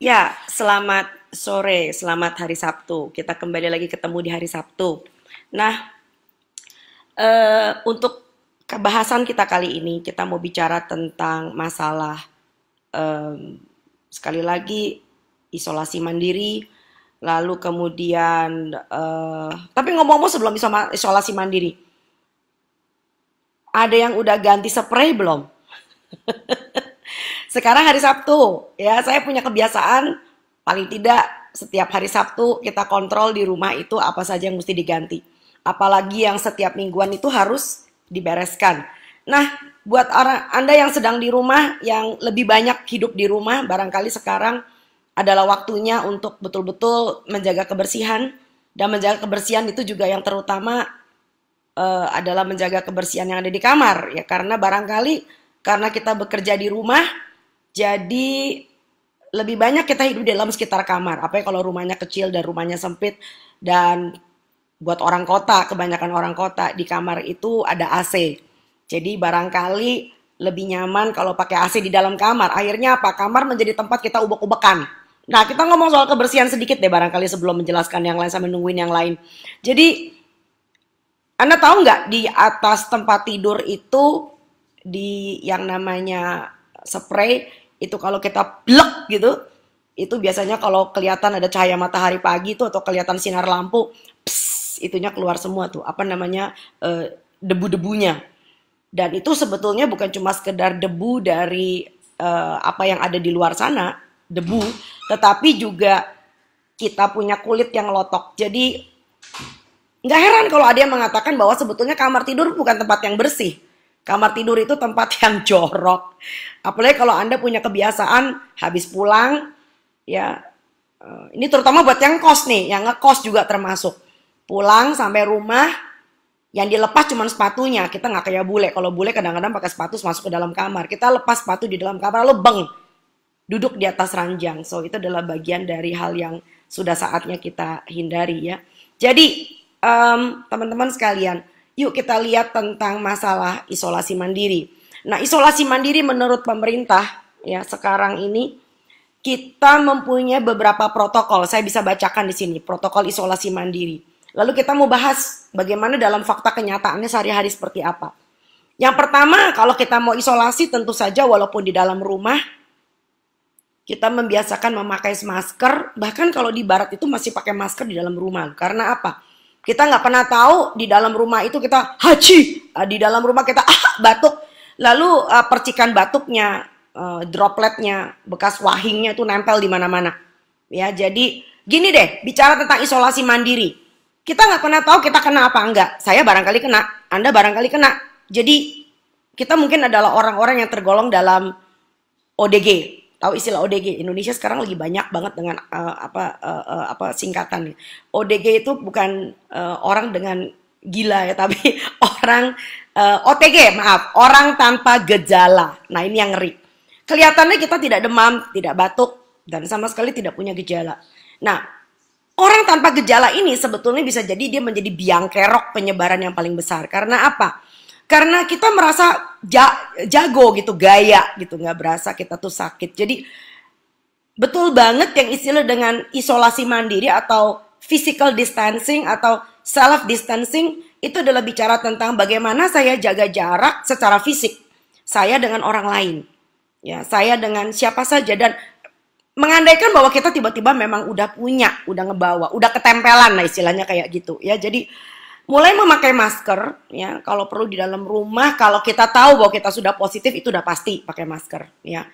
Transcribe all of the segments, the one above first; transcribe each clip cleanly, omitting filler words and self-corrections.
Ya, selamat sore, selamat hari Sabtu. Kita kembali lagi ketemu di hari Sabtu. Nah, untuk kebahasan kita kali ini, kita mau bicara tentang masalah sekali lagi isolasi mandiri, lalu kemudian, tapi ngomong-ngomong sebelum isolasi mandiri, ada yang udah ganti spray belum? Sekarang hari Sabtu, ya saya punya kebiasaan paling tidak setiap hari Sabtu kita kontrol di rumah itu apa saja yang mesti diganti. Apalagi yang setiap mingguan itu harus dibereskan. Nah, buat orang Anda yang sedang di rumah, yang lebih banyak hidup di rumah, barangkali sekarang adalah waktunya untuk betul-betul menjaga kebersihan, dan menjaga kebersihan itu juga yang terutama adalah menjaga kebersihan yang ada di kamar, ya, karena barangkali karena kita bekerja di rumah, jadi lebih banyak kita hidup di dalam sekitar kamar. Apalagi kalau rumahnya kecil dan rumahnya sempit, dan buat orang kota, kebanyakan orang kota di kamar itu ada AC. Jadi barangkali lebih nyaman kalau pakai AC di dalam kamar. Akhirnya apa? Kamar menjadi tempat kita ubek-ubekan. Nah, kita ngomong soal kebersihan sedikit deh barangkali sebelum menjelaskan yang lain sambil nungguin yang lain. Jadi Anda tahu nggak di atas tempat tidur itu di yang namanya spray itu kalau kita blek gitu, itu biasanya kalau kelihatan ada cahaya matahari pagi tuh atau kelihatan sinar lampu, itunya keluar semua tuh apa namanya debu-debunya. Dan itu sebetulnya bukan cuma sekedar debu dari apa yang ada di luar sana, debu, tetapi juga kita punya kulit yang lotok. Jadi nggak heran kalau ada yang mengatakan bahwa sebetulnya kamar tidur bukan tempat yang bersih. Kamar tidur itu tempat yang jorok. Apalagi kalau Anda punya kebiasaan habis pulang, ya ini terutama buat yang kos nih, yang ngekos juga termasuk. Pulang sampai rumah, yang dilepas cuma sepatunya. Kita nggak kayak bule. Kalau bule kadang-kadang pakai sepatu masuk ke dalam kamar. Kita lepas sepatu di dalam kamar, lalu beng, duduk di atas ranjang. So itu adalah bagian dari hal yang sudah saatnya kita hindari ya. Jadi teman-teman sekalian, yuk kita lihat tentang masalah isolasi mandiri. Nah, isolasi mandiri menurut pemerintah ya sekarang ini kita mempunyai beberapa protokol. Saya bisa bacakan di sini, protokol isolasi mandiri. Lalu kita mau bahas bagaimana dalam fakta kenyataannya sehari-hari seperti apa. Yang pertama, kalau kita mau isolasi tentu saja walaupun di dalam rumah kita membiasakan memakai masker, bahkan kalau di barat itu masih pakai masker di dalam rumah. Karena apa? Kita nggak pernah tahu di dalam rumah itu kita haji, di dalam rumah kita batuk, lalu percikan batuknya, dropletnya, bekas wahingnya itu nempel di mana-mana. Ya, jadi gini deh, bicara tentang isolasi mandiri, kita nggak pernah tahu kita kena apa enggak. Saya barangkali kena, Anda barangkali kena. Jadi kita mungkin adalah orang-orang yang tergolong dalam ODG. Tahu istilah ODG? Indonesia sekarang lagi banyak banget dengan apa singkatan. ODG itu bukan orang dengan gila ya, tapi orang OTG, maaf, orang tanpa gejala. Nah, ini yang ngeri. Kelihatannya kita tidak demam, tidak batuk, dan sama sekali tidak punya gejala. Nah, orang tanpa gejala ini sebetulnya bisa jadi dia menjadi biang kerok penyebaran yang paling besar. Karena apa? Karena kita merasa jago gitu, gaya gitu, nggak berasa kita tuh sakit. Jadi betul banget yang istilah dengan isolasi mandiri atau physical distancing atau self distancing itu adalah bicara tentang bagaimana saya jaga jarak secara fisik. Saya dengan orang lain, ya saya dengan siapa saja, dan mengandaikan bahwa kita tiba-tiba memang udah punya, udah ngebawa, udah ketempelan lah istilahnya kayak gitu ya. Jadi mulai memakai masker ya kalau perlu di dalam rumah. Kalau kita tahu bahwa kita sudah positif itu udah pasti pakai masker ya.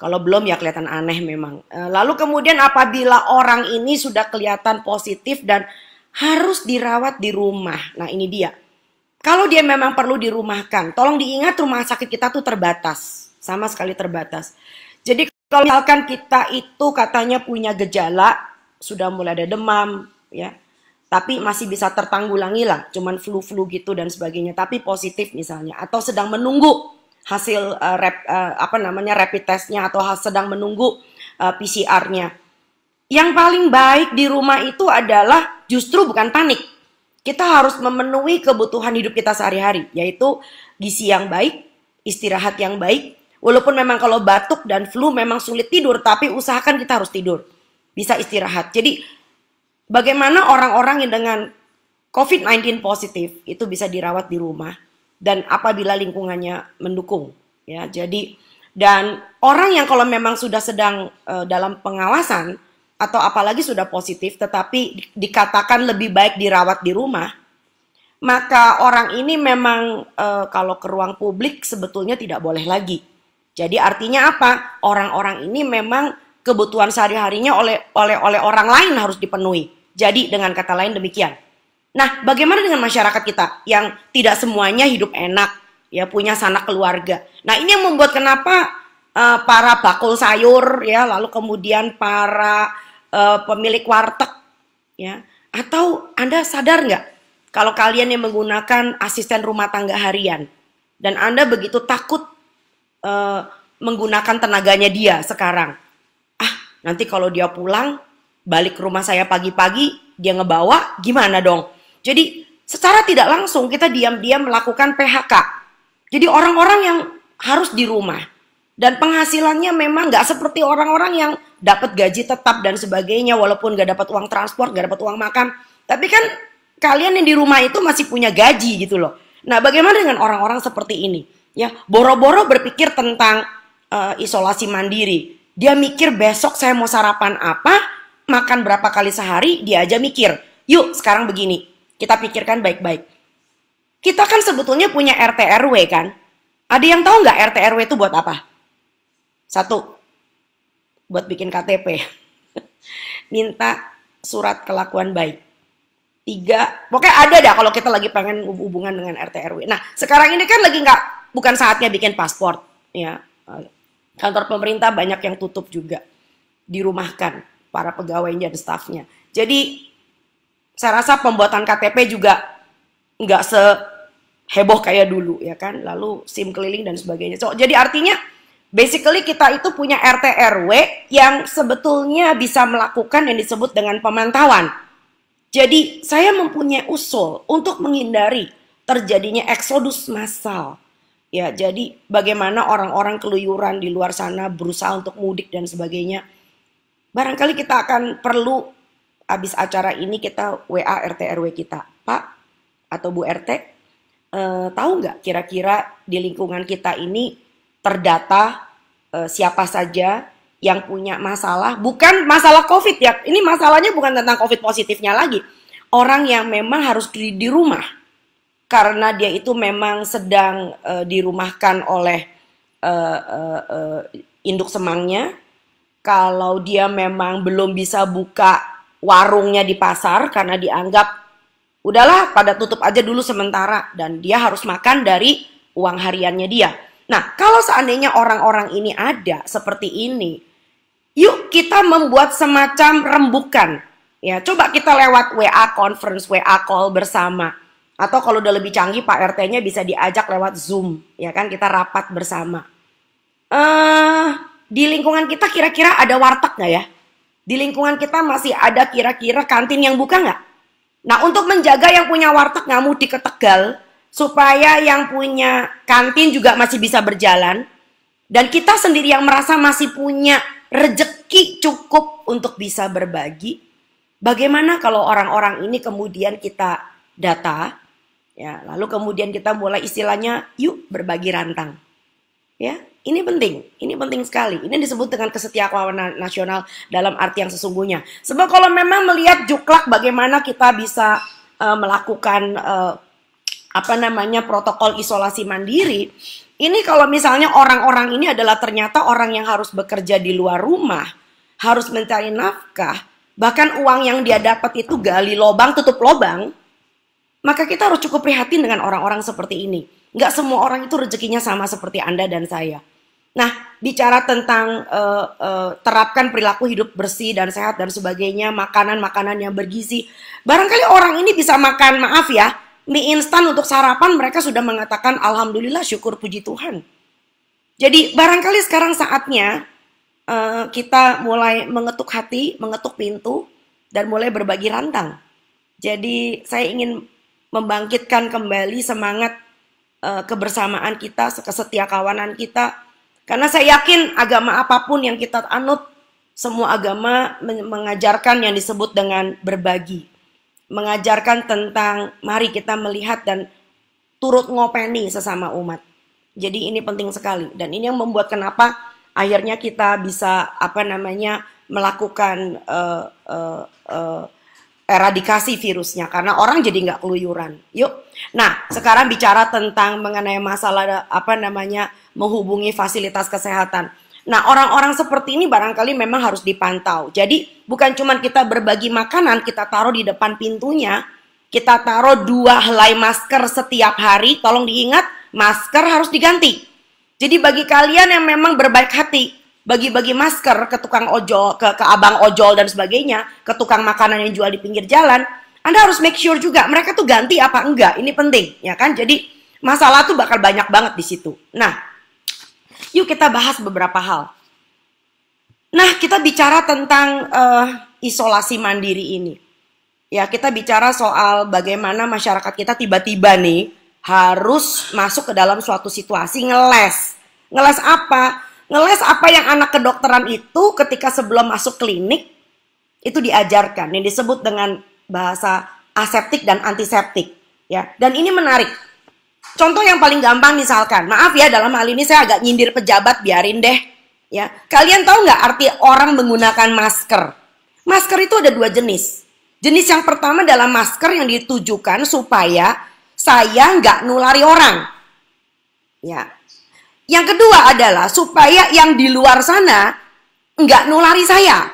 Kalau belum ya kelihatan aneh memang. Lalu kemudian apabila orang ini sudah kelihatan positif dan harus dirawat di rumah. Nah, ini dia. Kalau dia memang perlu dirumahkan, tolong diingat rumah sakit kita tuh terbatas, sama sekali terbatas. Jadi kalau misalkan kita itu katanya punya gejala, sudah mulai ada demam ya, tapi masih bisa tertanggulangi lah, cuman flu-flu gitu dan sebagainya, tapi positif misalnya, atau sedang menunggu hasil rapid testnya, atau sedang menunggu PCR-nya. Yang paling baik di rumah itu adalah justru bukan panik. Kita harus memenuhi kebutuhan hidup kita sehari-hari, yaitu gizi yang baik, istirahat yang baik, Walaupun memang kalau batuk dan flu memang sulit tidur, tapi usahakan kita harus tidur. Bisa istirahat. Jadi bagaimana orang-orang yang dengan COVID-19 positif itu bisa dirawat di rumah dan apabila lingkungannya mendukung. Ya, jadi dan orang yang kalau memang sudah sedang dalam pengawasan atau apalagi sudah positif tetapi dikatakan lebih baik dirawat di rumah, maka orang ini memang kalau ke ruang publik sebetulnya tidak boleh lagi. Jadi artinya apa? Orang-orang ini memang kebutuhan sehari-harinya oleh orang lain harus dipenuhi. Jadi dengan kata lain demikian. Nah, bagaimana dengan masyarakat kita yang tidak semuanya hidup enak, ya punya sanak keluarga. Nah, ini yang membuat kenapa para bakul sayur, ya, lalu kemudian para pemilik warteg, ya, atau Anda sadar nggak kalau kalian yang menggunakan asisten rumah tangga harian dan Anda begitu takut menggunakan tenaganya dia sekarang. Nanti kalau dia pulang, balik ke rumah saya pagi-pagi, dia ngebawa, gimana dong? Jadi secara tidak langsung kita diam-diam melakukan PHK. Jadi orang-orang yang harus di rumah. Dan penghasilannya memang nggak seperti orang-orang yang dapat gaji tetap dan sebagainya, walaupun nggak dapat uang transport, nggak dapat uang makan. Tapi kan kalian yang di rumah itu masih punya gaji gitu loh. Nah, bagaimana dengan orang-orang seperti ini? Ya, boro-boro berpikir tentang isolasi mandiri. Dia mikir besok saya mau sarapan apa, makan berapa kali sehari, dia aja mikir. Yuk sekarang begini, kita pikirkan baik-baik. Kita kan sebetulnya punya RT RW kan? Ada yang tahu nggak RT RW itu buat apa? 1, buat bikin KTP. Minta surat kelakuan baik. 3, pokoknya ada dah kalau kita lagi pengen hubungan dengan RT RW. Nah, sekarang ini kan lagi bukan saatnya bikin paspor. Ya, kantor pemerintah banyak yang tutup juga. Dirumahkan para pegawainya dan stafnya. Jadi, saya rasa pembuatan KTP juga nggak seheboh kayak dulu, ya kan? Lalu SIM keliling dan sebagainya. Jadi artinya, basically kita itu punya RT RW yang sebetulnya bisa melakukan yang disebut dengan pemantauan. Jadi saya mempunyai usul untuk menghindari terjadinya eksodus massal. Ya, jadi bagaimana orang-orang keluyuran di luar sana berusaha untuk mudik dan sebagainya. Barangkali kita akan perlu habis acara ini kita WA RT RW kita. Pak atau Bu RT, tahu nggak kira-kira di lingkungan kita ini terdata siapa saja yang punya masalah, bukan masalah COVID ya, ini masalahnya bukan tentang COVID positifnya lagi. Orang yang memang harus di rumah, karena dia itu memang sedang dirumahkan oleh induk semangnya. Kalau dia memang belum bisa buka warungnya di pasar karena dianggap, udahlah pada tutup aja dulu sementara. Dan dia harus makan dari uang hariannya dia. Nah, kalau seandainya orang-orang ini ada seperti ini, yuk kita membuat semacam rembukan. Ya, coba kita lewat WA conference, WA call bersama. Atau kalau udah lebih canggih Pak RT-nya bisa diajak lewat Zoom, ya kan, kita rapat bersama. Di lingkungan kita kira-kira ada warteg nggak ya? Di lingkungan kita masih ada kira-kira kantin yang buka nggak? Nah, untuk menjaga yang punya warteg nggak mudik ke Tegal, supaya yang punya kantin juga masih bisa berjalan, dan kita sendiri yang merasa masih punya rezeki cukup untuk bisa berbagi, bagaimana kalau orang-orang ini kemudian kita data, ya, lalu kemudian kita mulai istilahnya, yuk berbagi rantang. Ya, ini penting sekali. Ini disebut dengan kesetiakawanan nasional dalam arti yang sesungguhnya. Sebab kalau memang melihat juklak bagaimana kita bisa melakukan protokol isolasi mandiri, ini kalau misalnya orang-orang ini adalah ternyata orang yang harus bekerja di luar rumah, harus mencari nafkah, bahkan uang yang dia dapat itu gali lobang, tutup lobang, maka kita harus cukup prihatin dengan orang-orang seperti ini. Nggak semua orang itu rezekinya sama seperti Anda dan saya. Nah, bicara tentang terapkan perilaku hidup bersih dan sehat dan sebagainya, makanan-makanan yang bergizi, barangkali orang ini bisa makan, maaf ya, mie instan untuk sarapan, mereka sudah mengatakan alhamdulillah, syukur puji Tuhan. Jadi barangkali sekarang saatnya kita mulai mengetuk hati, mengetuk pintu, dan mulai berbagi rantang. Jadi saya ingin membangkitkan kembali semangat kebersamaan kita, kesetiakawanan kita. Karena saya yakin agama apapun yang kita anut, semua agama mengajarkan yang disebut dengan berbagi. Mengajarkan tentang mari kita melihat dan turut ngopeni sesama umat. Jadi ini penting sekali. Dan ini yang membuat kenapa akhirnya kita bisa melakukan eradikasi virusnya, karena orang jadi nggak keluyuran. Yuk, nah sekarang bicara tentang mengenai masalah menghubungi fasilitas kesehatan. Nah orang-orang seperti ini barangkali memang harus dipantau. Jadi bukan cuma kita berbagi makanan, kita taruh di depan pintunya, kita taruh 2 helai masker setiap hari. Tolong diingat, masker harus diganti. Jadi bagi kalian yang memang berbaik hati, bagi-bagi masker ke tukang ojol, ke abang ojol dan sebagainya, ke tukang makanan yang jual di pinggir jalan, Anda harus make sure juga mereka tuh ganti apa enggak. Ini penting, ya kan? Jadi masalah tuh bakal banyak banget di situ. Nah, yuk kita bahas beberapa hal. Nah, kita bicara tentang isolasi mandiri ini. Ya, kita bicara soal bagaimana masyarakat kita tiba-tiba nih harus masuk ke dalam suatu situasi ngeles. Ngeles apa? Ngeles apa yang anak kedokteran itu ketika sebelum masuk klinik itu diajarkan, yang disebut dengan bahasa aseptik dan antiseptik, ya. Dan ini menarik. Contoh yang paling gampang misalkan, maaf ya dalam hal ini saya agak nyindir pejabat, biarin deh, ya. Kalian tahu nggak arti orang menggunakan masker? Masker itu ada 2 jenis. Jenis yang pertama adalah masker yang ditujukan supaya saya nggak nulari orang, ya. Yang kedua adalah supaya yang di luar sana nggak nulari saya.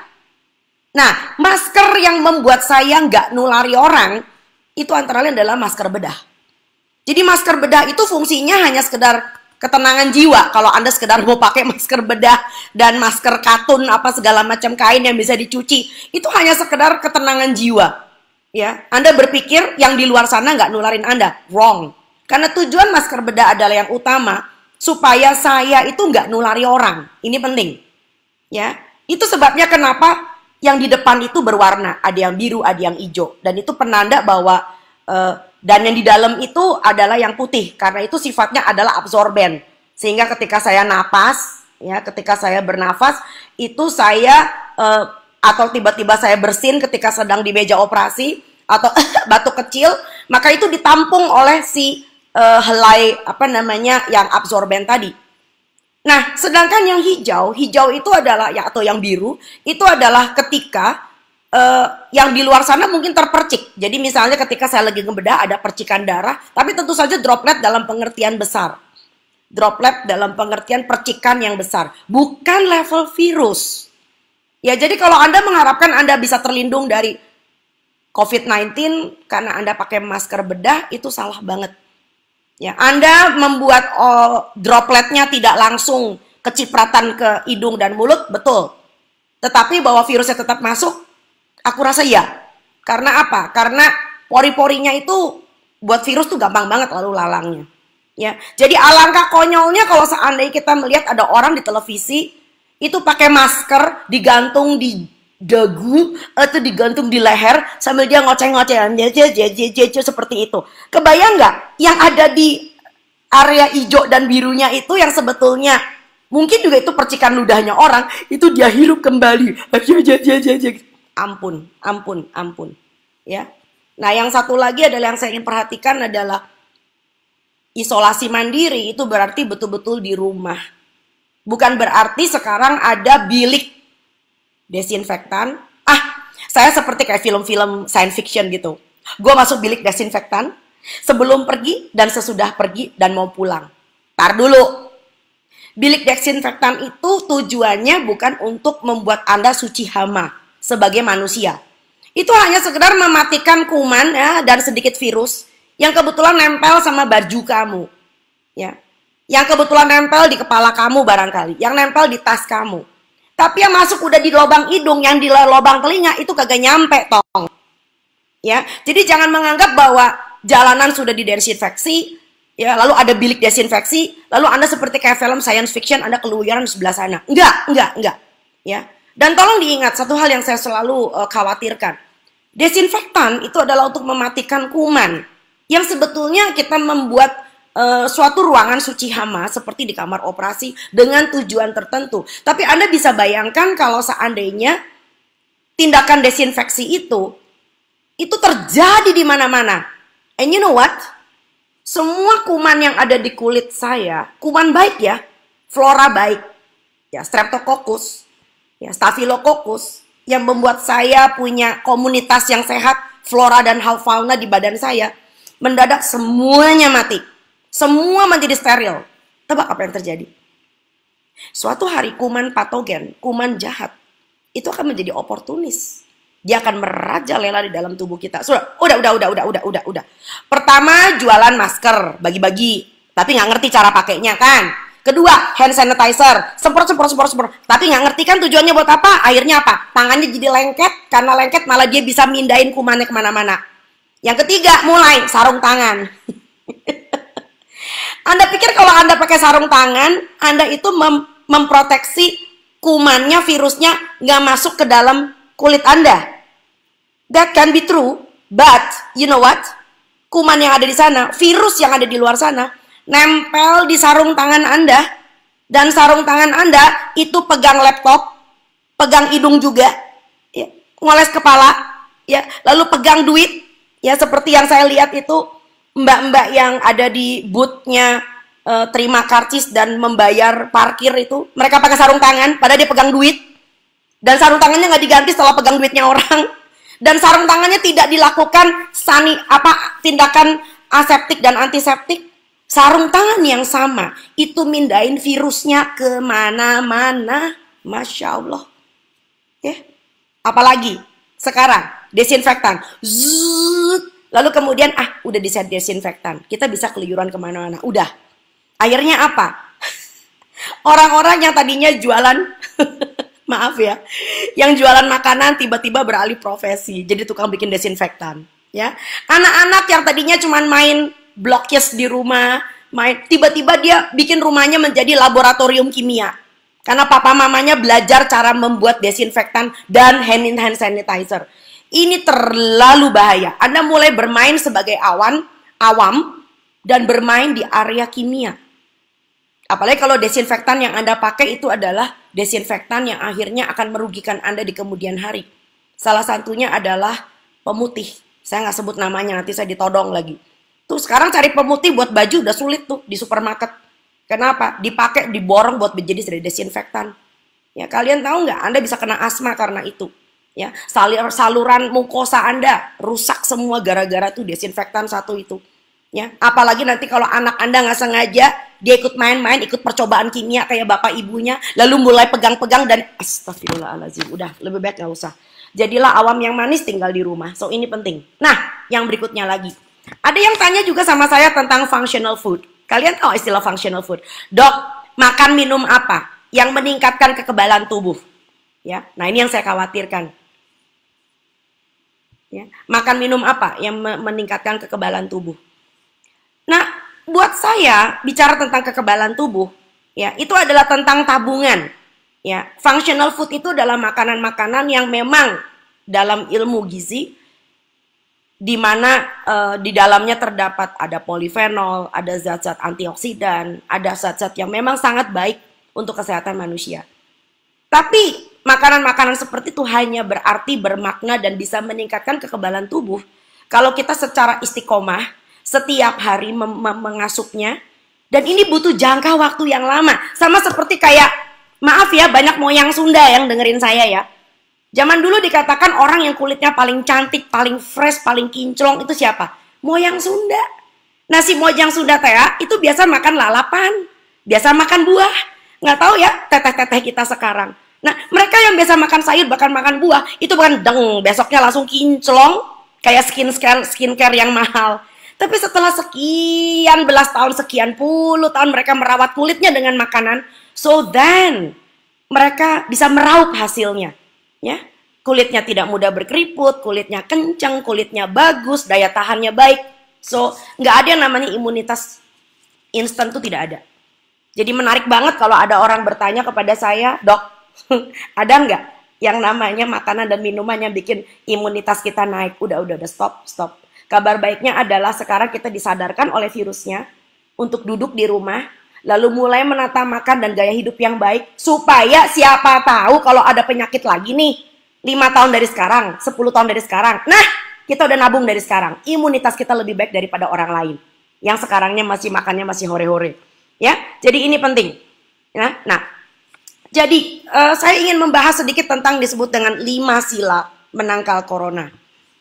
Nah, masker yang membuat saya nggak nulari orang, itu antara lain adalah masker bedah. Jadi masker bedah itu fungsinya hanya sekedar ketenangan jiwa. Kalau Anda sekedar mau pakai masker bedah dan masker katun, apa segala macam kain yang bisa dicuci, itu hanya sekedar ketenangan jiwa. Ya, Anda berpikir yang di luar sana nggak nularin Anda. Wrong. Karena tujuan masker bedah adalah yang utama, supaya saya itu nggak nulari orang. Ini penting. Ya, itu sebabnya kenapa yang di depan itu berwarna. Ada yang biru, ada yang hijau. Dan itu penanda bahwa dan yang di dalam itu adalah yang putih. Karena itu sifatnya adalah absorben. Sehingga ketika saya napas, ya, ketika saya bernafas, itu saya atau tiba-tiba saya bersin ketika sedang di meja operasi atau batuk kecil, maka itu ditampung oleh si helai yang absorben tadi. Nah, sedangkan yang hijau itu adalah atau yang biru itu adalah ketika yang di luar sana mungkin terpercik. Jadi misalnya ketika saya lagi ngebedah ada percikan darah, tapi tentu saja droplet dalam pengertian besar. Droplet dalam pengertian percikan yang besar, bukan level virus. Ya, jadi kalau Anda mengharapkan Anda bisa terlindung dari COVID-19 karena Anda pakai masker bedah, itu salah banget. Ya, Anda membuat dropletnya tidak langsung kecipratan ke hidung dan mulut, betul. Tetapi bahwa virusnya tetap masuk, aku rasa ya. Karena apa? Karena pori-porinya itu buat virus tuh gampang banget lalu lalangnya. Ya, jadi alangkah konyolnya kalau seandainya kita melihat ada orang di televisi itu pakai masker digantung di dagu atau digantung di leher sambil dia ngoceh-ngocehan seperti itu. Kebayang nggak yang ada di area hijau dan birunya itu yang sebetulnya mungkin juga itu percikan ludahnya orang, itu dia hirup kembali. Ampun. Ya. Nah, yang satu lagi adalah yang saya ingin perhatikan adalah isolasi mandiri itu berarti betul-betul di rumah. Bukan berarti sekarang ada bilik desinfektan. Saya seperti kayak film-film science fiction gitu. Gue masuk bilik desinfektan sebelum pergi dan sesudah pergi dan mau pulang. Tar dulu. Bilik desinfektan itu tujuannya bukan untuk membuat Anda suci hama sebagai manusia. Itu hanya sekedar mematikan kuman ya, dan sedikit virus yang kebetulan nempel sama baju kamu. Ya. Yang kebetulan nempel di kepala kamu barangkali, yang nempel di tas kamu. Tapi yang masuk udah di lubang hidung, yang di lubang telinga itu kagak nyampe tong. Ya, jadi jangan menganggap bahwa jalanan sudah didesinfeksi, ya, lalu ada bilik desinfeksi, lalu Anda seperti kayak film science fiction, Anda keluyuran di sebelah sana. Enggak. Ya. Dan tolong diingat satu hal yang saya selalu khawatirkan. Desinfektan itu adalah untuk mematikan kuman. Yang sebetulnya kita membuat suatu ruangan suci hama seperti di kamar operasi dengan tujuan tertentu. Tapi Anda bisa bayangkan kalau seandainya tindakan desinfeksi itu terjadi di mana-mana. And you know what? Semua kuman yang ada di kulit saya, kuman baik ya, flora baik, ya Streptococcus, ya Staphylococcus, yang membuat saya punya komunitas yang sehat, flora dan fauna di badan saya, mendadak semuanya mati. Semua menjadi steril. Tebak apa yang terjadi? Suatu hari kuman patogen, kuman jahat, itu akan menjadi oportunis. Dia akan merajalela di dalam tubuh kita. Udah. Pertama, jualan masker, bagi-bagi. Tapi nggak ngerti cara pakainya kan. Kedua, hand sanitizer, semprot. Tapi nggak ngerti kan tujuannya buat apa. Akhirnya apa? Tangannya jadi lengket. Karena lengket malah dia bisa mindahin kumannya kemana-mana. Yang ketiga, mulai sarung tangan. Anda pikir kalau Anda pakai sarung tangan, Anda itu memproteksi kumannya, virusnya nggak masuk ke dalam kulit Anda. That can be true, but you know what? Kuman yang ada di sana, virus yang ada di luar sana, nempel di sarung tangan Anda, dan sarung tangan Anda itu pegang laptop, pegang hidung juga, ya, ngoles kepala, ya, lalu pegang duit, ya seperti yang saya lihat itu mbak-mbak yang ada di boothnya terima karcis dan membayar parkir itu, mereka pakai sarung tangan, padahal dia pegang duit, dan sarung tangannya nggak diganti setelah pegang duitnya orang, dan sarung tangannya tidak dilakukan tindakan aseptik dan antiseptik. Sarung tangan yang sama itu mindahin virusnya kemana-mana, masya Allah. Ya, apalagi sekarang desinfektan, lalu kemudian udah disinfektan, kita bisa keluyuran kemana-mana, udah. Akhirnya apa? Orang-orang yang tadinya jualan, maaf ya, yang jualan makanan tiba-tiba beralih profesi, jadi tukang bikin desinfektan. Ya, anak-anak yang tadinya cuma main blokes di rumah, tiba-tiba dia bikin rumahnya menjadi laboratorium kimia. Karena papa mamanya belajar cara membuat desinfektan dan hand sanitizer. Ini terlalu bahaya. Anda mulai bermain sebagai awam dan bermain di area kimia. Apalagi kalau desinfektan yang Anda pakai itu adalah desinfektan yang akhirnya akan merugikan Anda di kemudian hari. Salah satunya adalah pemutih. Saya nggak sebut namanya, nanti saya ditodong lagi. Tuh sekarang cari pemutih buat baju udah sulit tuh di supermarket. Kenapa? Dipakai, diborong buat menjadi desinfektan. Ya, kalian tahu nggak? Anda bisa kena asma karena itu. Ya, saluran mukosa Anda rusak semua gara-gara tuh desinfektan satu itu. Ya, apalagi nanti kalau anak Anda nggak sengaja dia ikut main-main, ikut percobaan kimia kayak bapak ibunya, lalu mulai pegang-pegang dan astagfirullahaladzim, udah lebih baik nggak usah. Jadilah awam yang manis, tinggal di rumah. So ini penting. Nah, yang berikutnya lagi, ada yang tanya juga sama saya tentang functional food. Kalian tahu istilah functional food? Dok, makan minum apa yang meningkatkan kekebalan tubuh? Ya, nah ini yang saya khawatirkan. Ya, makan minum apa yang meningkatkan kekebalan tubuh? Nah, buat saya bicara tentang kekebalan tubuh, ya itu adalah tentang tabungan. Ya, functional food itu adalah makanan-makanan yang memang dalam ilmu gizi, di mana di dalamnya terdapat ada polifenol, ada zat-zat antioksidan, ada zat-zat yang memang sangat baik untuk kesehatan manusia. Tapi makanan-makanan seperti itu hanya berarti bermakna dan bisa meningkatkan kekebalan tubuh kalau kita secara istiqomah setiap hari mengasupnya, dan ini butuh jangka waktu yang lama. Sama seperti kayak, maaf ya, banyak moyang Sunda yang dengerin saya ya. Zaman dulu dikatakan orang yang kulitnya paling cantik, paling fresh, paling kinclong itu siapa? Moyang Sunda. Nah si moyang Sunda itu biasa makan lalapan, biasa makan buah. Nggak tahu ya teteh-teteh kita sekarang. Nah mereka yang biasa makan sayur, bahkan makan buah, itu bukan besoknya langsung kinclong, kayak skincare yang mahal. Tapi setelah sekian belas tahun, sekian puluh tahun mereka merawat kulitnya dengan makanan, so then mereka bisa meraup hasilnya. Ya, kulitnya tidak mudah berkeriput, kulitnya kencang, kulitnya bagus, daya tahannya baik. So, nggak ada yang namanya imunitas instan, itu tidak ada. Jadi menarik banget kalau ada orang bertanya kepada saya, dok, ada nggak yang namanya makanan dan minuman yang bikin imunitas kita naik? Udah, stop. Kabar baiknya adalah sekarang kita disadarkan oleh virusnya untuk duduk di rumah, lalu mulai menata makan dan gaya hidup yang baik, supaya siapa tahu kalau ada penyakit lagi nih, 5 tahun dari sekarang, 10 tahun dari sekarang, nah kita udah nabung dari sekarang, imunitas kita lebih baik daripada orang lain, yang sekarangnya masih makannya masih hore-hore. Ya, jadi ini penting. Ya, nah, jadi saya ingin membahas sedikit tentang disebut dengan 5 sila menangkal corona.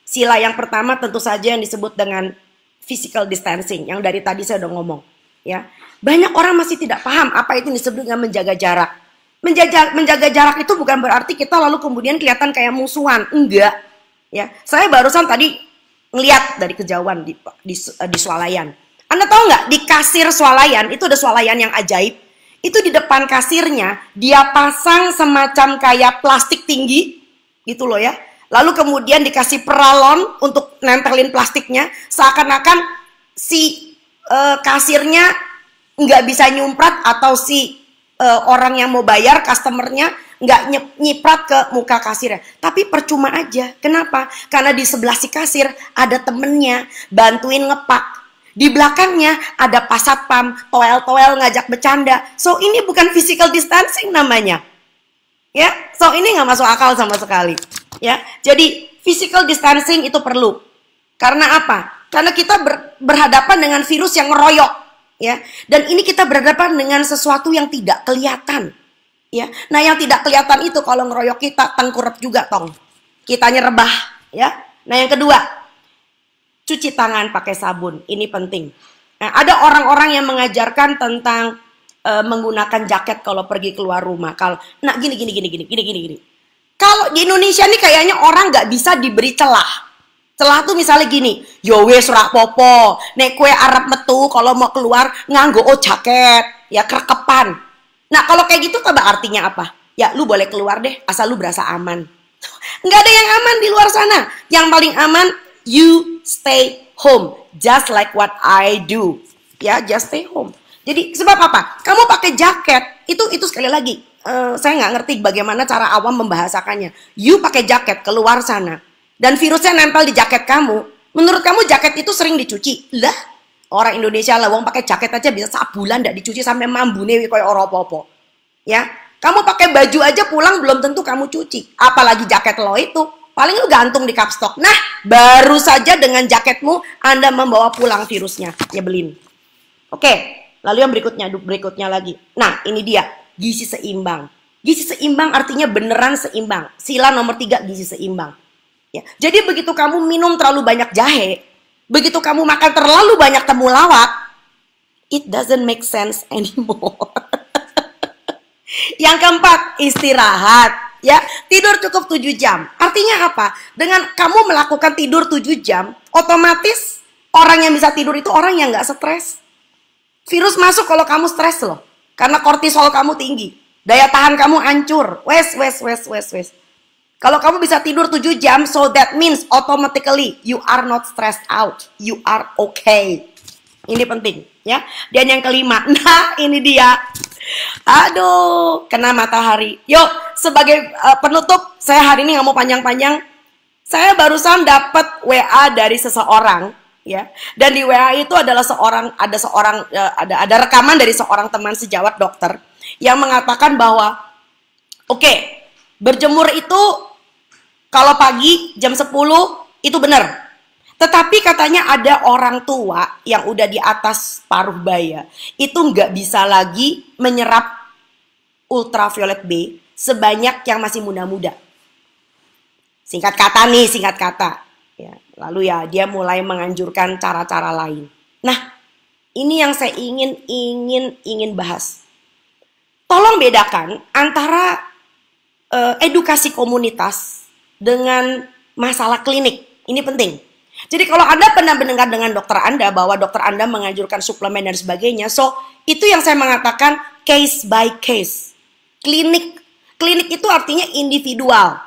Sila yang pertama tentu saja yang disebut dengan physical distancing, yang dari tadi saya udah ngomong. Ya, banyak orang masih tidak paham apa itu disebut dengan menjaga jarak. Menjaga jarak itu bukan berarti kita lalu kemudian kelihatan kayak musuhan, enggak. Ya, saya barusan tadi ngeliat dari kejauhan di swalayan. Anda tahu nggak, di kasir swalayan itu ada swalayan yang ajaib. Itu di depan kasirnya dia pasang semacam kayak plastik tinggi, gitu loh ya. Lalu kemudian dikasih peralon untuk nempelin plastiknya, seakan-akan si kasirnya nggak bisa nyumprat, atau si orang yang mau bayar, customernya nggak nyiprat ke muka kasirnya. Tapi percuma aja. Kenapa? Karena di sebelah si kasir ada temennya bantuin ngepak. Di belakangnya ada pasatpam, toel-toel ngajak bercanda. So ini bukan physical distancing namanya. Ya, so ini nggak masuk akal sama sekali. Ya, jadi physical distancing itu perlu. Karena apa? Karena kita berhadapan dengan virus yang ngeroyok. Ya, dan ini kita berhadapan dengan sesuatu yang tidak kelihatan. Ya, nah yang tidak kelihatan itu kalau ngeroyok kita tengkurap juga tong. Kitanya rebah. Ya, nah yang kedua, cuci tangan pakai sabun, ini penting. Nah, ada orang-orang yang mengajarkan tentang menggunakan jaket kalau pergi keluar rumah. Kalau, nah gini. Kalau di Indonesia nih kayaknya orang nggak bisa diberi celah. Celah tuh misalnya gini, yo wes rak popo, nek kue arep metu kalau mau keluar nganggo jaket, ya kerekepan. Nah kalau kayak gitu apa artinya apa? Ya lu boleh keluar deh, asal lu berasa aman. Nggak ada yang aman di luar sana. Yang paling aman, you stay home, just like what I do. Ya, just stay home. Jadi sebab apa? Kamu pakai jaket, itu sekali lagi, saya nggak ngerti bagaimana cara awam membahasakannya. You pakai jaket keluar sana, dan virusnya nempel di jaket kamu. Menurut kamu jaket itu sering dicuci? Lah, orang Indonesia lah, wong pakai jaket aja bisa sabulan nggak dicuci sampai mambune kayak ora apa-apa. Ya, kamu pakai baju aja pulang belum tentu kamu cuci, apalagi jaket lo itu. Paling lu gantung di kapstok. Nah, baru saja dengan jaketmu Anda membawa pulang virusnya. Nyebelin. Oke, lalu yang berikutnya lagi. Nah, ini dia, gizi seimbang. Gizi seimbang artinya beneran seimbang. Sila nomor 3, gizi seimbang. Ya, jadi begitu kamu minum terlalu banyak jahe, begitu kamu makan terlalu banyak temulawak, it doesn't make sense anymore. Yang keempat, istirahat. Ya, tidur cukup 7 jam. Artinya apa? Dengan kamu melakukan tidur 7 jam, otomatis orang yang bisa tidur itu orang yang nggak stres. Virus masuk kalau kamu stres loh. Karena kortisol kamu tinggi. Daya tahan kamu hancur. Wes. Kalau kamu bisa tidur 7 jam, so that means automatically you are not stressed out. You are okay. Ini penting, ya. Dan yang kelima, nah ini dia. Aduh, kena matahari. Yuk, sebagai penutup, saya hari ini nggak mau panjang-panjang. Saya barusan dapat WA dari seseorang, ya. Dan di WA itu adalah ada rekaman dari seorang teman sejawat dokter yang mengatakan bahwa, oke, berjemur itu kalau pagi jam 10 itu benar. Tetapi katanya ada orang tua yang udah di atas paruh baya, itu nggak bisa lagi menyerap ultraviolet B sebanyak yang masih muda-muda. Singkat kata. Ya, lalu ya dia mulai menganjurkan cara-cara lain. Nah, ini yang saya ingin bahas. Tolong bedakan antara edukasi komunitas dengan masalah klinik. Ini penting. Jadi kalau Anda pernah mendengar dengan dokter Anda bahwa dokter Anda menganjurkan suplemen dan sebagainya, so itu yang saya mengatakan case by case. Klinik itu artinya individual.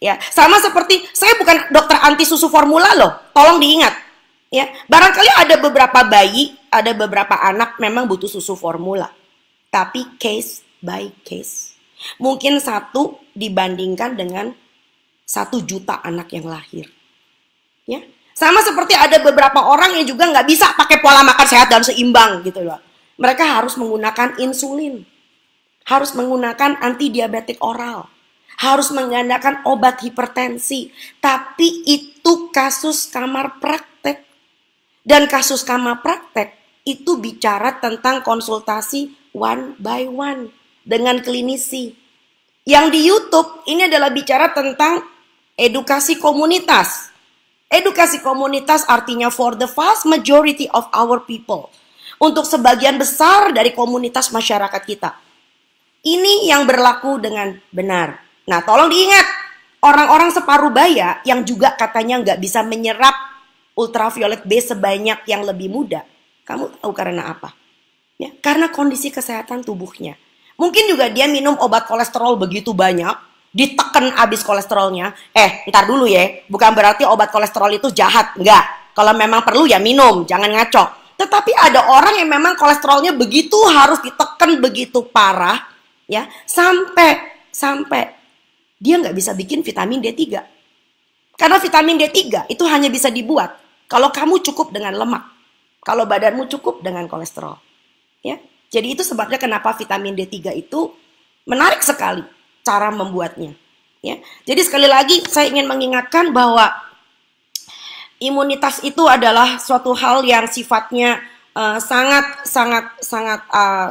Ya, sama seperti saya bukan dokter anti susu formula loh. Tolong diingat. Ya, barangkali ada beberapa bayi, ada beberapa anak memang butuh susu formula. Tapi case by case. Mungkin 1 dibandingkan dengan 1 juta anak yang lahir. Ya. Sama seperti ada beberapa orang yang juga nggak bisa pakai pola makan sehat dan seimbang gitu loh. Mereka harus menggunakan insulin, harus menggunakan antidiabetik oral, harus menggunakan obat hipertensi. Tapi itu kasus kamar praktek. Dan kasus kamar praktek itu bicara tentang konsultasi one by one dengan klinisi. Yang di YouTube ini adalah bicara tentang edukasi komunitas. Edukasi komunitas artinya for the vast majority of our people. Untuk sebagian besar dari komunitas masyarakat kita. Ini yang berlaku dengan benar. Nah, tolong diingat, orang-orang separuh baya yang juga katanya nggak bisa menyerap ultraviolet B sebanyak yang lebih muda. Kamu tahu karena apa? Ya, karena kondisi kesehatan tubuhnya. Mungkin juga dia minum obat kolesterol begitu banyak, ditekan abis kolesterolnya. Ntar dulu ya, bukan berarti obat kolesterol itu jahat, enggak. Kalau memang perlu ya minum, jangan ngaco. Tetapi ada orang yang memang kolesterolnya begitu harus ditekan begitu parah, ya, sampai dia nggak bisa bikin vitamin D3. Karena vitamin D3 itu hanya bisa dibuat kalau kamu cukup dengan lemak, kalau badanmu cukup dengan kolesterol, ya. Jadi itu sebabnya kenapa vitamin D3 itu menarik sekali cara membuatnya, ya. Jadi sekali lagi saya ingin mengingatkan bahwa imunitas itu adalah suatu hal yang sifatnya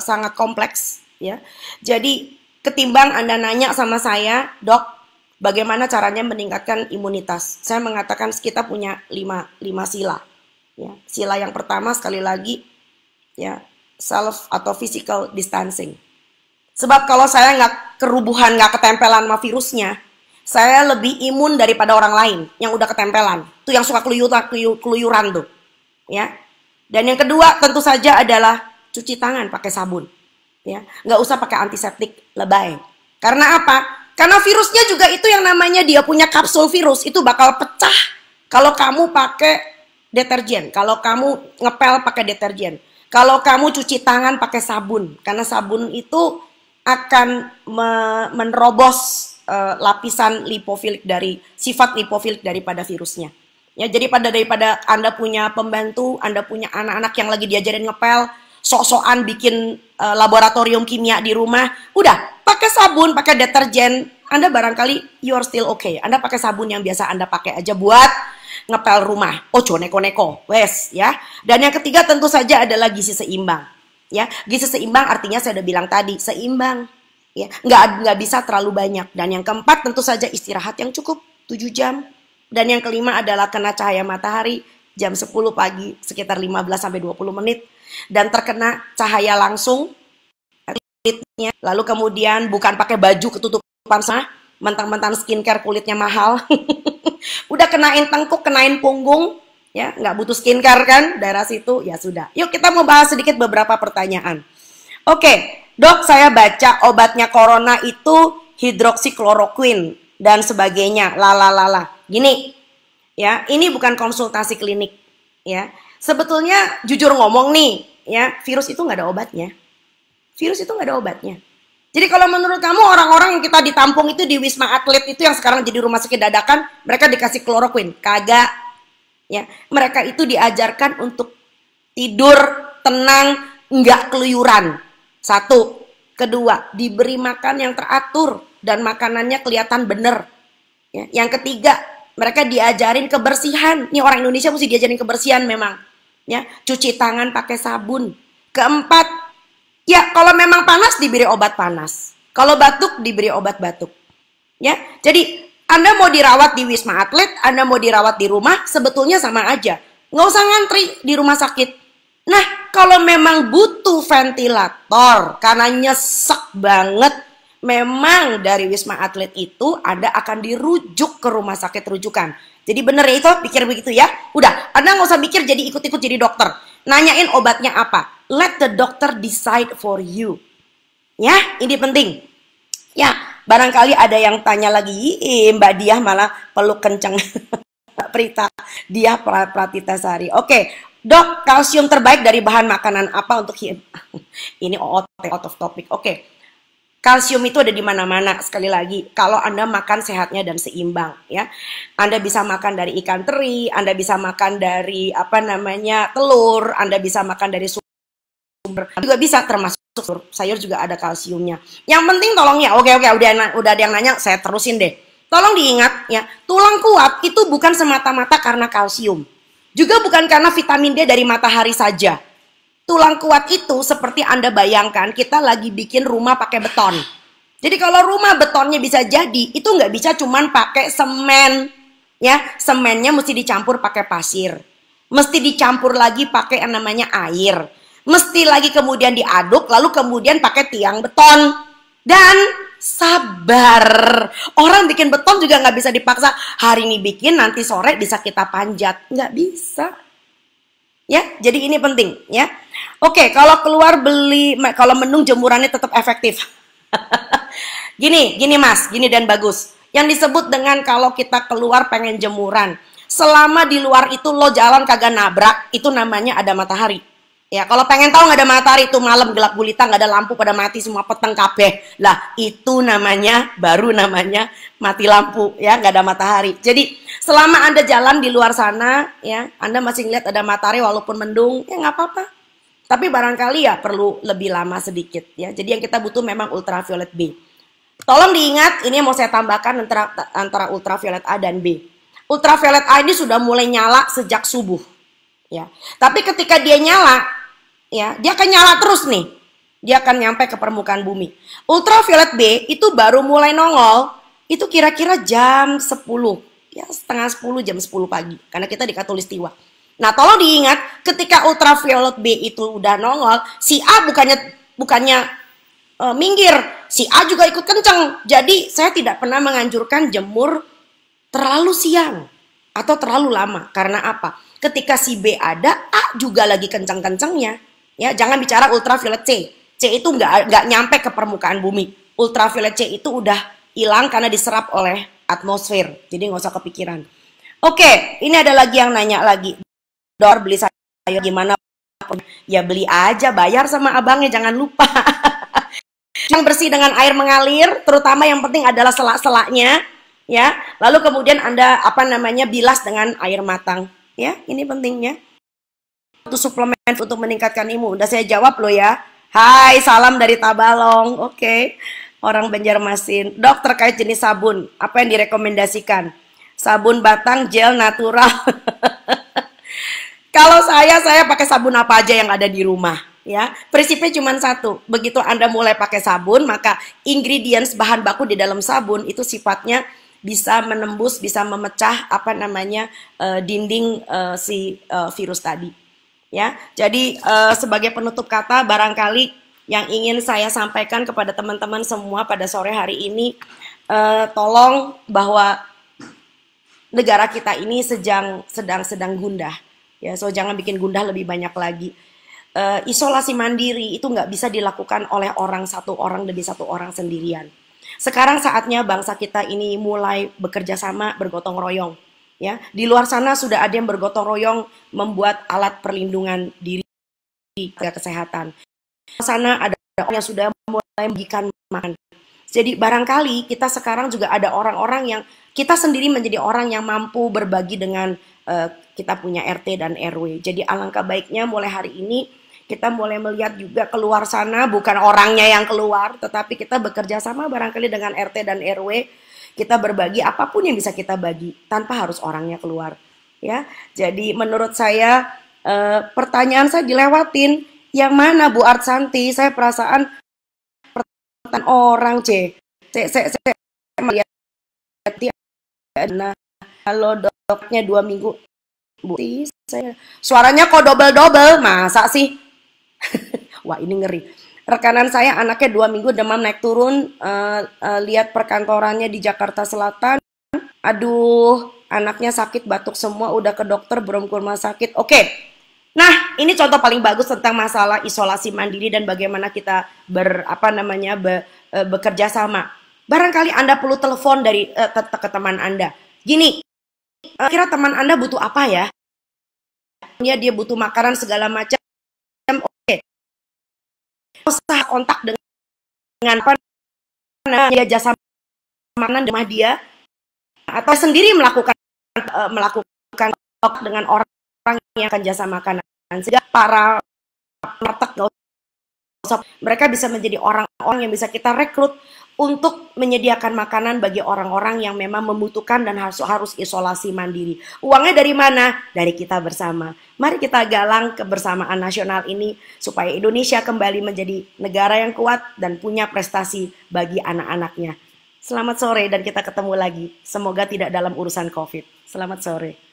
sangat kompleks, ya. Jadi ketimbang Anda nanya sama saya, Dok, bagaimana caranya meningkatkan imunitas? Saya mengatakan kita punya 5 sila, ya. Sila yang pertama sekali lagi, ya, self atau physical distancing. Sebab kalau saya nggak kerubuhan, nggak ketempelan sama virusnya, saya lebih imun daripada orang lain yang udah ketempelan. Itu yang suka keluyuran tuh, ya. Dan yang kedua tentu saja adalah cuci tangan pakai sabun, ya. Nggak usah pakai antiseptik lebay. Karena apa? Karena virusnya juga itu yang namanya dia punya kapsul virus itu bakal pecah kalau kamu pakai deterjen, kalau kamu ngepel pakai deterjen, kalau kamu cuci tangan pakai sabun, karena sabun itu akan menerobos lapisan lipofilik dari sifat lipofilik daripada virusnya. Ya, jadi daripada Anda punya pembantu, Anda punya anak-anak yang lagi diajarin ngepel, sok-sokan bikin laboratorium kimia di rumah, udah pakai sabun, pakai deterjen, Anda barangkali you are still okay. Anda pakai sabun yang biasa Anda pakai aja buat ngepel rumah. Ojo neko-neko, wes, ya. Dan yang ketiga tentu saja adalah gizi seimbang. Ya, gizi seimbang artinya saya udah bilang tadi, seimbang, ya, nggak bisa terlalu banyak. Dan yang keempat tentu saja istirahat yang cukup 7 jam. Dan yang kelima adalah kena cahaya matahari jam 10 pagi sekitar 15-20 menit dan terkena cahaya langsung kulitnya. Lalu kemudian bukan pakai baju ketutupan sana, mentang-mentang skincare kulitnya mahal. Udah kenain tengkuk, kenain punggung, ya, nggak butuh skincare kan, daerah situ, ya sudah. Yuk kita mau bahas sedikit beberapa pertanyaan. Oke, Dok, saya baca obatnya corona itu hidroksikloroquine dan sebagainya, Gini, ya, ini bukan konsultasi klinik, ya. Sebetulnya jujur ngomong nih, ya, virus itu nggak ada obatnya. Virus itu nggak ada obatnya. Jadi kalau menurut kamu orang-orang yang kita ditampung itu di Wisma Atlet itu yang sekarang jadi rumah sakit dadakan, mereka dikasih kloroquine? Kagak. Ya, mereka itu diajarkan untuk tidur tenang, nggak keluyuran. Satu. Kedua, diberi makan yang teratur dan makanannya kelihatan bener. Ya, yang ketiga, mereka diajarin kebersihan. Nih orang Indonesia mesti diajarin kebersihan memang. Ya, cuci tangan pakai sabun. Keempat, ya kalau memang panas diberi obat panas. Kalau batuk diberi obat batuk. Ya, jadi Anda mau dirawat di Wisma Atlet, Anda mau dirawat di rumah, sebetulnya sama aja. Nggak usah ngantri di rumah sakit. Nah, kalau memang butuh ventilator, karena nyesek banget, memang dari Wisma Atlet itu Anda akan dirujuk ke rumah sakit rujukan. Jadi bener ya itu, pikir begitu ya. Udah, Anda nggak usah mikir jadi ikut-ikut jadi dokter. Nanyain obatnya apa. Let the doctor decide for you. Ya, ini penting. Ya, barangkali ada yang tanya lagi, Mbak Diah malah peluk kenceng. Mbak Prita, Diah Pratitasari. Oke, Dok, kalsium terbaik dari bahan makanan apa untuk ini out of topic. Oke. Kalsium itu ada di mana-mana. Sekali lagi, kalau Anda makan sehatnya dan seimbang, ya. Anda bisa makan dari ikan teri, Anda bisa makan dari telur, Anda bisa makan dari sumber, juga bisa termasuk sayur juga ada kalsiumnya. Yang penting tolong ya, oke, udah ada yang nanya, saya terusin deh. Tolong diingat ya, tulang kuat itu bukan semata-mata karena kalsium. Juga bukan karena vitamin D dari matahari saja. Tulang kuat itu seperti Anda bayangkan kita lagi bikin rumah pakai beton. Jadi kalau rumah betonnya bisa jadi, itu nggak bisa cuman pakai semen. Ya, semennya mesti dicampur pakai pasir. Mesti dicampur lagi pakai yang namanya air. Mesti lagi kemudian diaduk, lalu kemudian pakai tiang beton. Dan sabar. Orang bikin beton juga nggak bisa dipaksa. Hari ini bikin, nanti sore bisa kita panjat. Nggak bisa. Ya, jadi ini penting ya. Oke, kalau keluar kalau mendung jemurannya tetap efektif. Gini Mas, gini dan bagus. Yang disebut dengan kalau kita keluar pengen jemuran. Selama di luar itu lo jalan kagak nabrak, itu namanya ada matahari. Ya, kalau pengen tahu nggak ada matahari itu malam gelap gulita, nggak ada lampu pada mati semua peteng kabeh. Lah, itu baru namanya mati lampu ya, nggak ada matahari. Jadi selama Anda jalan di luar sana ya, Anda masih ngeliat ada matahari walaupun mendung, ya nggak apa-apa. Tapi barangkali ya perlu lebih lama sedikit ya. Jadi yang kita butuh memang ultraviolet B. Tolong diingat, ini mau saya tambahkan antara ultraviolet A dan B. Ultraviolet A ini sudah mulai nyala sejak subuh. Ya. Tapi ketika dia nyala, ya, dia akan nyala terus nih. Dia akan nyampe ke permukaan bumi. Ultraviolet B itu baru mulai nongol, itu kira-kira jam 10. Ya, setengah 10, jam 10 pagi. Karena kita di Khatulistiwa. Nah, tolong diingat, ketika ultraviolet B itu udah nongol, si A bukannya minggir, si A juga ikut kenceng. Jadi, saya tidak pernah menganjurkan jemur terlalu siang atau terlalu lama. Karena apa? Ketika si B ada, A juga lagi kencang-kencangnya. Ya, jangan bicara ultraviolet C. C itu nggak nyampe ke permukaan bumi. Ultraviolet C itu udah hilang karena diserap oleh atmosfer. Jadi nggak usah kepikiran. Oke, ini ada lagi yang nanya lagi. Dor, beli sayur gimana? Ya beli aja, bayar sama abangnya, jangan lupa. Yang bersih dengan air mengalir, terutama yang penting adalah selak-selaknya. Ya, lalu kemudian Anda bilas dengan air matang. Ya, ini pentingnya. Untuk suplemen untuk meningkatkan imun. Udah saya jawab loh ya. Hai, salam dari Tabalong. Oke. Orang Banjarmasin. Dok, terkait jenis sabun, apa yang direkomendasikan? Sabun batang, gel, natural. Kalau saya pakai sabun apa aja yang ada di rumah. Ya, prinsipnya cuma satu. Begitu Anda mulai pakai sabun, maka ingredients bahan baku di dalam sabun itu sifatnya bisa menembus, bisa memecah dinding virus tadi. Ya, jadi sebagai penutup kata, barangkali yang ingin saya sampaikan kepada teman-teman semua pada sore hari ini, tolong bahwa negara kita ini sedang gundah. Ya, so jangan bikin gundah lebih banyak lagi. Isolasi mandiri itu nggak bisa dilakukan oleh satu orang demi satu orang sendirian. Sekarang saatnya bangsa kita ini mulai bekerja sama, bergotong royong. Ya, di luar sana sudah ada yang bergotong royong membuat alat perlindungan diri kesehatan. Di sana ada orang yang sudah mulai membagikan makan. Jadi barangkali kita sekarang juga ada orang-orang yang kita sendiri menjadi orang yang mampu berbagi dengan kita punya RT dan RW. Jadi alangkah baiknya mulai hari ini kita mulai melihat juga keluar sana, bukan orangnya yang keluar, tetapi kita bekerja sama barangkali dengan RT dan RW, kita berbagi apapun yang bisa kita bagi, tanpa harus orangnya keluar. Ya, jadi menurut saya pertanyaan saya dilewatin, yang mana Bu Artsanti? Saya perasaan pertanyaan orang saya melihat halo doknya 2 minggu. Bu, suaranya kok double-double, masa sih? Wah, ini ngeri. Rekanan saya anaknya 2 minggu demam naik turun, lihat perkantorannya di Jakarta Selatan. Aduh, anaknya sakit batuk semua, udah ke dokter belum ke rumah sakit. Oke. Nah, ini contoh paling bagus tentang masalah isolasi mandiri dan bagaimana kita bekerja sama. Barangkali Anda perlu telepon dari ke teman Anda. Gini, kira teman Anda butuh apa ya? Dia butuh makanan segala macam. Oke. Usah kontak dengan dia jasa makanan di rumah dia, atau sendiri melakukan dengan orang yang akan jasa makanan, sehingga para warteg nggak usah, mereka bisa menjadi orang-orang yang bisa kita rekrut untuk menyediakan makanan bagi orang-orang yang memang membutuhkan dan harus isolasi mandiri. Uangnya dari mana? Dari kita bersama. Mari kita galang kebersamaan nasional ini supaya Indonesia kembali menjadi negara yang kuat dan punya prestasi bagi anak-anaknya. Selamat sore dan kita ketemu lagi. Semoga tidak dalam urusan COVID. Selamat sore.